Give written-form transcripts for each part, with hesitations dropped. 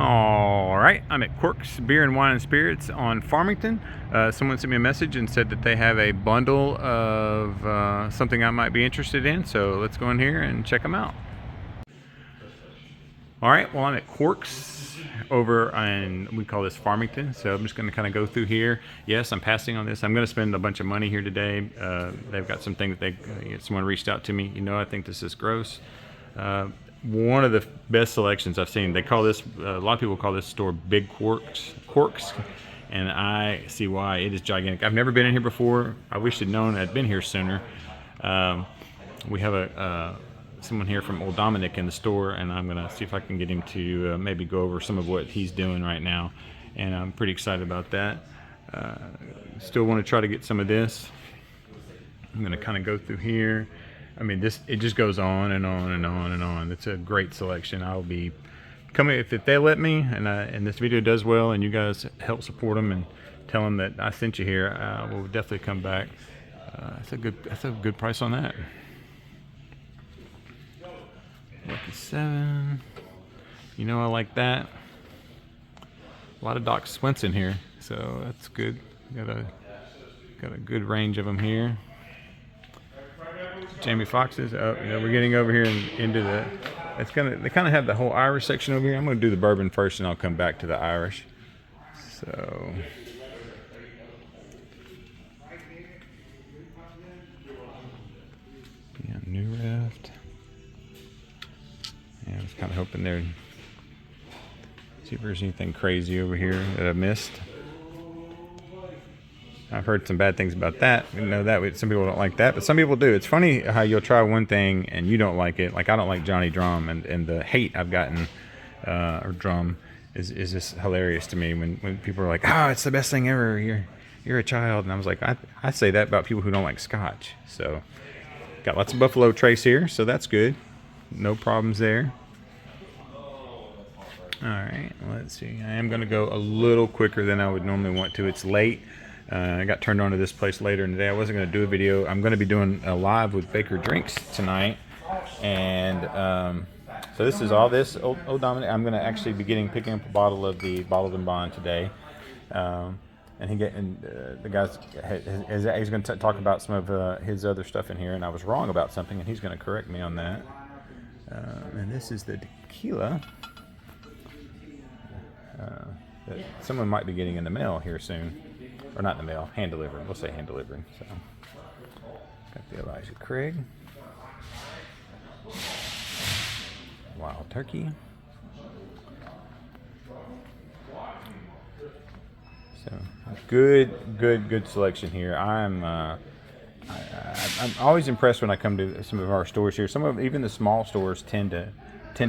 All right, I'm at Quirk's Beer and Wine and Spirits on Farmington. Someone sent me a message and said that they have a bundle of something I might be interested in, so let's go in here and check them out. All right, well, I'm at Quirk's over in, we call this Farmington, so I'm just going to kind of go through here. Yes, I'm passing on this. I'm going to spend a bunch of money here today. They've got something that someone reached out to me. I think this is gross. One of the best selections I've seen. They call this, a lot of people call this store Big Quirks, and I see why. It is gigantic. I've never been in here before. I wish I'd known I'd been here sooner. We have someone here from Old Dominic in the store, and I'm gonna see if I can get him to maybe go over some of what he's doing right now, and I'm pretty excited about that. Still want to try to get some of this. I'm gonna kind of go through here. I mean, it just goes on and on and on and on. It's a great selection. I'll be coming if they let me, and this video does well, and you guys help support them and tell them that I sent you here. We'll definitely come back. That's a good price on that. Lucky 7. I like that. A lot of Doc Swenson here, so that's good. Got a good range of them here. Jamie Foxx's. We're getting over here and into the. They kind of have the whole Irish section over here. I'm going to do the bourbon first, and I'll come back to the Irish. So. Yeah, New Rift. Yeah, I was kind of hoping there'd see if there's anything crazy over here that I missed. I've heard some bad things about that. Some people don't like that, but some people do. It's funny how you'll try one thing and you don't like it. Like I don't like Johnny Drum, and the hate I've gotten, or Drum, is just hilarious to me when people are like, "Oh, it's the best thing ever. You're a child," and I was like, I say that about people who don't like Scotch. So, got lots of Buffalo Trace here, so that's good. No problems there. All right, let's see. I am going to go a little quicker than I would normally want to. It's late. I got turned on to this place later in the day. I wasn't going to do a video. I'm going to be doing a live with Baker Drinks tonight. And so this is all this Old Dominic. I'm going to actually be picking up a bottle of the Bottled and Bond today. And the guy's he's going to talk about some of his other stuff in here. And I was wrong about something, and he's going to correct me on that. And this is the tequila that someone might be getting in the mail here soon. Or not in the mail, hand delivered. We'll say hand delivered. So, got the Elijah Craig. Wild Turkey. So, good selection here. I'm always impressed when I come to some of our stores here. Even the small stores tend to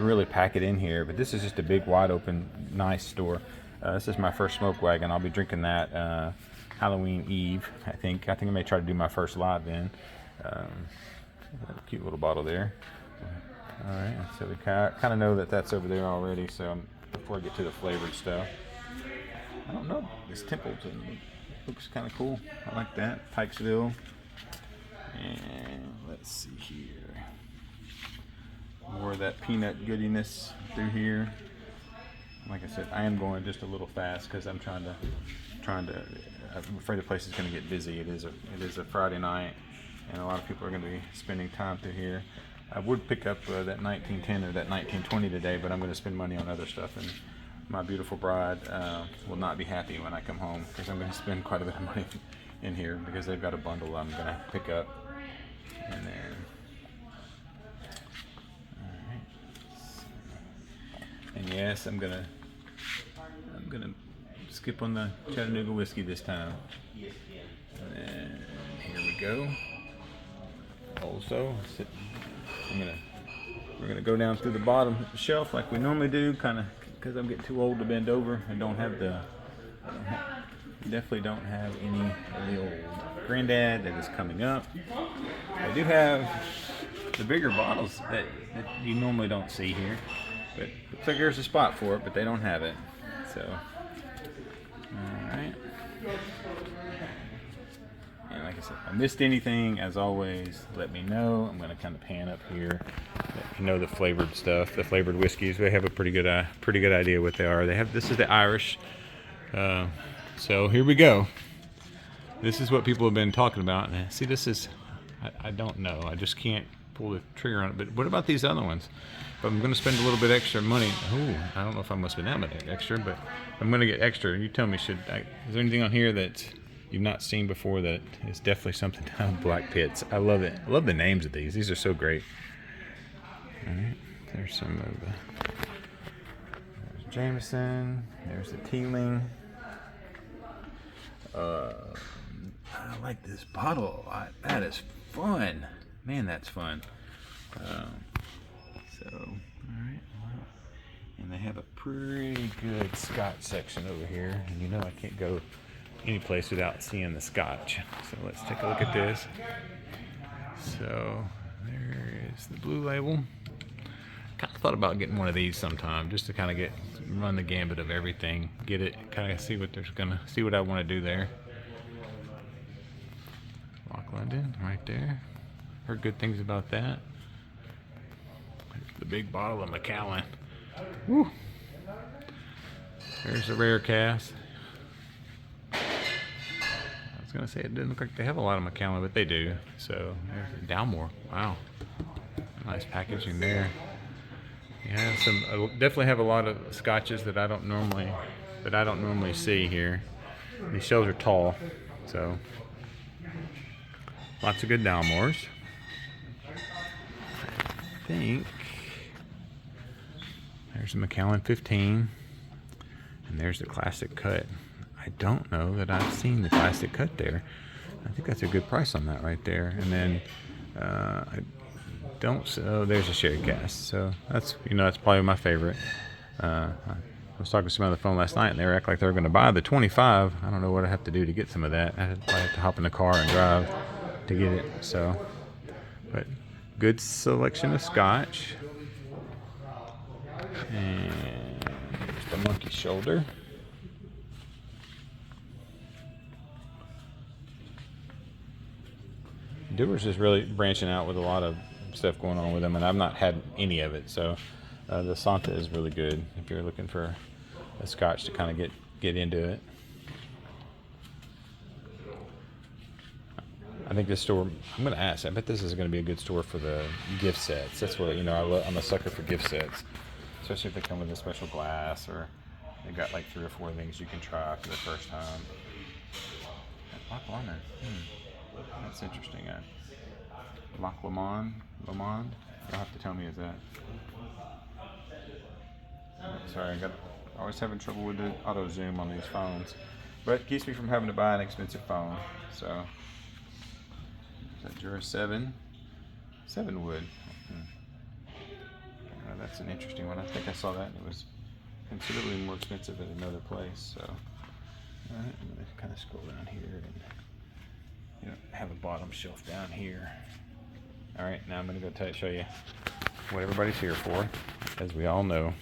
really pack it in here, but this is just a big, wide open, nice store. This is my first smoke wagon. I'll be drinking that Halloween Eve. I think I may try to do my first live then. Cute little bottle there. All right, so we kind of know that that's over there already. So before I get to the flavored stuff, I don't know. This Templeton looks kind of cool. I like that. Pikesville. And let's see here. More of that peanut goodiness through here. Like I said, I am going just a little fast because I'm trying to. I'm afraid the place is going to get busy. It is a Friday night, and a lot of people are going to be spending time through here. I would pick up that 1910 or that 1920 today, but I'm going to spend money on other stuff, and my beautiful bride will not be happy when I come home because I'm going to spend quite a bit of money in here because they've got a bundle I'm going to pick up, and then. And yes, I'm gonna skip on the Chattanooga whiskey this time. And here we go. Also, we're gonna go down through the bottom shelf like we normally do, kind of because I'm getting too old to bend over and definitely don't have any of the old Granddad that is coming up. I do have the bigger bottles that you normally don't see here. But looks like there's a spot for it, but they don't have it. So, all right. And like like I said, if I missed anything, as always, let me know. I'm going to kind of pan up here. You know the flavored stuff, the flavored whiskeys. They have a pretty good idea what they are. This is the Irish. So here we go. This is what people have been talking about. And see, this is, I don't know. I just can't pull the trigger on it. But what about these other ones? If I'm going to spend a little bit extra money, I don't know if I must spend that much extra, but I'm going to get extra. You tell me, is there anything on here that you've not seen before that is definitely something down Black Pits? I love it. I love the names of these. These are so great. All right, there's some of there's Jameson. There's the Teeling. I like this bottle a lot. That is fun. Man, that's fun. So, alright. And they have a pretty good Scotch section over here. And you know I can't go any place without seeing the Scotch. So let's take a look at this. So, there is the blue label. Kind of thought about getting one of these sometime just to kind of run the gambit of everything, get it, kind of see what I want to do there. Loch London right there. Heard good things about that. There's the big bottle of Macallan. Woo. There's the rare cask. I was gonna say it didn't look like they have a lot of Macallan, but they do. So there's the Dalmore. Wow, nice packaging there. Yeah, definitely have a lot of scotches that I don't normally see here. These shelves are tall, so lots of good Dalmores. I think there's a Macallan 15, and there's the classic cut. I don't know that I've seen the classic cut there. I think that's a good price on that right there. And then there's a sherry cask. So that's probably my favorite. I was talking to someone on the phone last night, and they were acting like they were going to buy the 25. I don't know what I have to do to get some of that. I have to hop in the car and drive to get it. So, but good selection of Scotch. And there's the Monkey Shoulder. Dewar's is really branching out with a lot of stuff going on with them, and I've not had any of it. So the Santa is really good if you're looking for a Scotch to kind of get into it. I think this store, I'm going to ask, I bet this is going to be a good store for the gift sets. That's what, I'm a sucker for gift sets, especially if they come with a special glass, or they got like 3 or 4 things you can try for the first time. Loch Lomond. That's interesting. Loch Lomond. You'll have to tell me, is that? Sorry, I always having trouble with the auto zoom on these phones, but it keeps me from having to buy an expensive phone. So, is that Jura 7 wood? That's an interesting one. I think I saw that, and it was considerably more expensive at another place. So, all right, I'm gonna kind of scroll down here and have a bottom shelf down here. All right, now I'm going to go show you what everybody's here for, as we all know.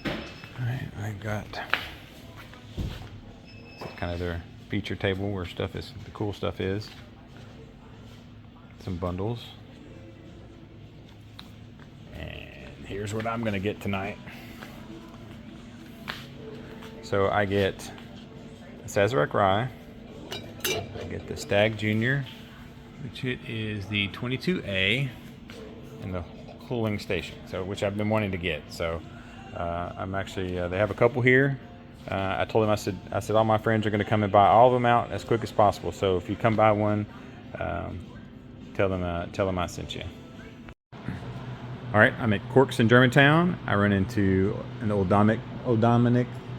All right, I've got kind of their feature table where the cool stuff is. Some bundles. And here's what I'm going to get tonight. So I get Sazerac Rye, I get the Stagg Junior, which it is the 22A, and the cooling station, which I've been wanting to get. So I'm actually, they have a couple here. I told them, I said all my friends are going to come and buy all of them out as quick as possible. So if you come buy one, tell them I sent you. All right, I'm at Corks in Germantown. I run into an old Dominic.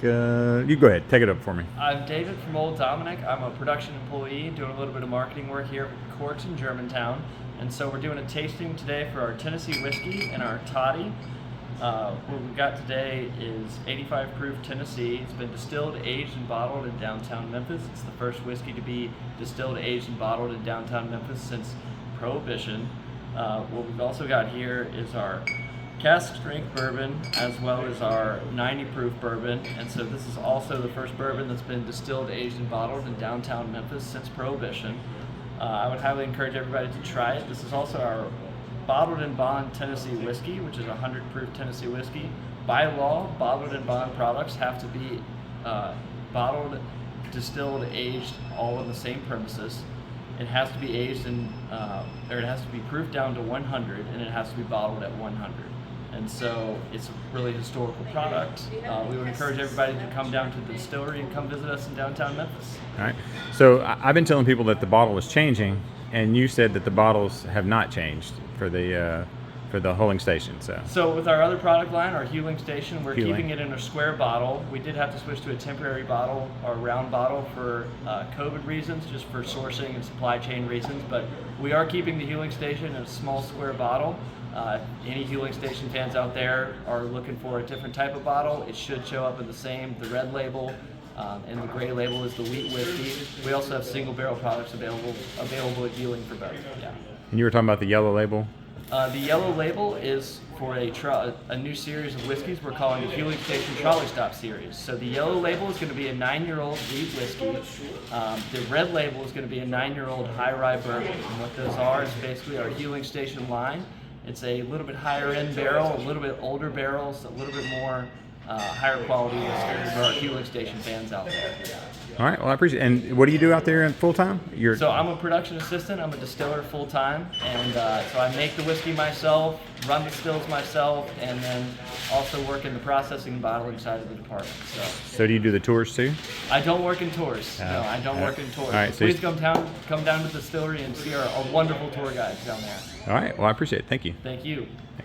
You go ahead, take it up for me. I'm David from Old Dominic. I'm a production employee doing a little bit of marketing work here at Corks in Germantown. And so we're doing a tasting today for our Tennessee whiskey and our toddy. What we've got today is 85 proof Tennessee. It's been distilled, aged, and bottled in downtown Memphis. It's the first whiskey to be distilled, aged, and bottled in downtown Memphis since Prohibition. What we've also got here is our cask strength bourbon as well as our 90 proof bourbon. And so this is also the first bourbon that's been distilled, aged, and bottled in downtown Memphis since Prohibition. I would highly encourage everybody to try it. This is also our bottled and bond Tennessee whiskey, which is a 100 proof Tennessee whiskey. By law, bottled and bond products have to be bottled, distilled, aged, all on the same premises. It has to be aged or it has to be proofed down to 100, and it has to be bottled at 100. And so it's a really historical product. We would encourage everybody to come down to the distillery and come visit us in downtown Memphis. All right. So I've been telling people that the bottle is changing, and you said that the bottles have not changed for the holding station. So with our other product line, our Huling Station, we're Huling. keeping it in a square bottle. We did have to switch to a temporary bottle or round bottle for COVID reasons, just for sourcing and supply chain reasons. But we are keeping the Huling Station in a small square bottle. Any Huling Station fans out there are looking for a different type of bottle, it should show up in the red label, and the gray label is the wheat whiskey. We also have single barrel products available at Huling for both. Yeah. And you were talking about the yellow label. The yellow label is for a new series of whiskeys we're calling the Huling Station Trolley Stop Series. So the yellow label is going to be a 9-year-old wheat whiskey. The red label is going to be a 9-year-old high rye bourbon. And what those are is basically our Huling Station line. It's a little bit higher end barrel, a little bit older barrels, a little bit more higher quality whiskey for our Huling Station fans out there. All right. Well, I appreciate it. And what do you do out there full time? So I'm a production assistant. I'm a distiller full time, and so I make the whiskey myself, run the stills myself, and then also work in the processing and bottling side of the department. So do you do the tours too? I don't work in tours. No, I don't work in tours. All right, so please come down to the distillery and see our wonderful tour guides down there. All right. Well, I appreciate it. Thank you. Thank you. Thanks.